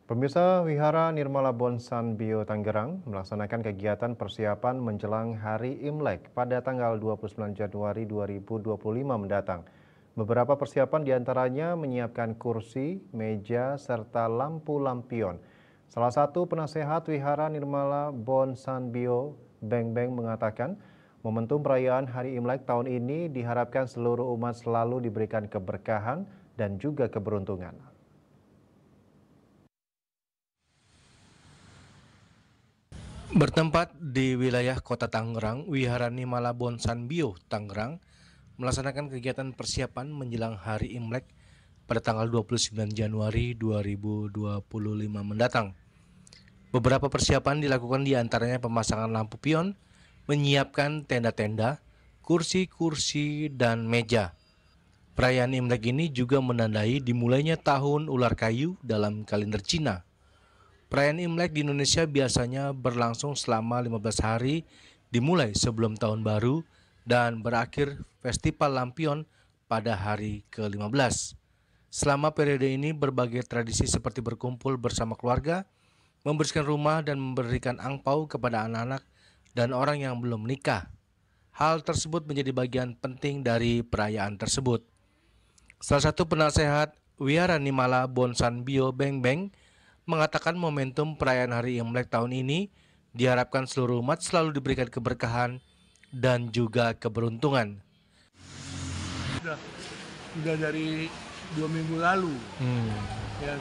Pemirsa Wihara Nirmala Bonsan Bio Tangerang melaksanakan kegiatan persiapan menjelang Hari Imlek pada tanggal 29 Januari 2025 mendatang. Beberapa persiapan diantaranya menyiapkan kursi, meja, serta lampu lampion. Salah satu penasehat Wihara Nirmala Bonsan Bio, Beng Beng, mengatakan momentum perayaan Hari Imlek tahun ini diharapkan seluruh umat selalu diberikan keberkahan dan juga keberuntungan. Bertempat di wilayah Kota Tangerang, Wihara Nirmala Bonsan Bio Tangerang melaksanakan kegiatan persiapan menjelang Hari Imlek pada tanggal 29 Januari 2025 mendatang. Beberapa persiapan dilakukan diantaranya pemasangan lampu pion, menyiapkan tenda-tenda, kursi-kursi, dan meja. Perayaan Imlek ini juga menandai dimulainya tahun ular kayu dalam kalender Cina. Perayaan Imlek di Indonesia biasanya berlangsung selama 15 hari, dimulai sebelum tahun baru dan berakhir festival lampion pada hari ke-15. Selama periode ini berbagai tradisi seperti berkumpul bersama keluarga, membersihkan rumah dan memberikan angpau kepada anak-anak dan orang yang belum menikah. Hal tersebut menjadi bagian penting dari perayaan tersebut. Salah satu penasehat Wihara Nirmala Bonsan Bio, Beng Beng, mengatakan momentum perayaan Hari Imlek tahun ini diharapkan seluruh umat selalu diberikan keberkahan dan juga keberuntungan. Sudah dari 2 minggu lalu, ya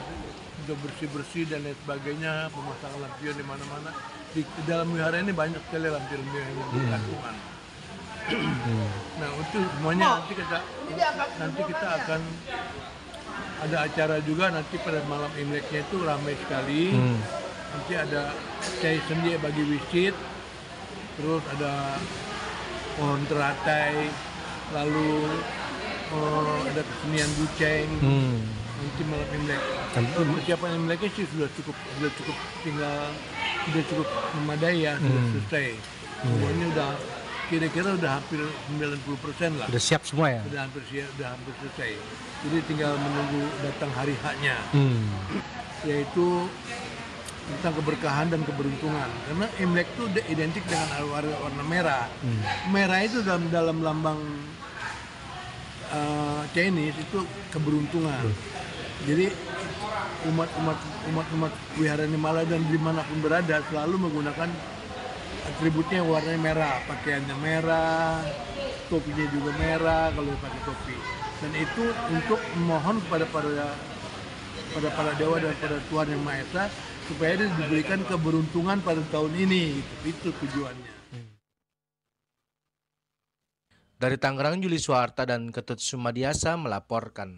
sudah bersih-bersih dan lain sebagainya, pemasangan lampion di mana-mana. Di dalam wihara ini banyak sekali lampion-lampion yang dilakukan. Nah, untuk semuanya nanti kita akan ada acara juga nanti pada malam Imleknya itu ramai sekali. Nanti ada cai sendi bagi wisit, terus ada pohon teratai, lalu ada kesenian buceng. Nanti malam Imlek. Persiapan Imleknya sih sudah cukup memadai ya, sudah selesai. Semuanya udah kira-kira udah hampir 90% lah. Sudah siap semua ya? Udah hampir selesai. Jadi tinggal menunggu datang hari H-nya, yaitu tentang keberkahan dan keberuntungan. Karena Imlek itu identik dengan warna merah. Merah itu dalam lambang Chinese itu keberuntungan. Jadi umat Wihara Nirmala dan dimanapun berada selalu menggunakan atributnya warnanya merah, pakaiannya merah, topinya juga merah kalau pakai topi. Dan itu untuk memohon kepada para dewa dan pada Tuhan Yang Maha Esa supaya dia diberikan keberuntungan pada tahun ini. Itu tujuannya. Dari Tangerang, Juli Suharta dan Ketut Sumadiasa melaporkan.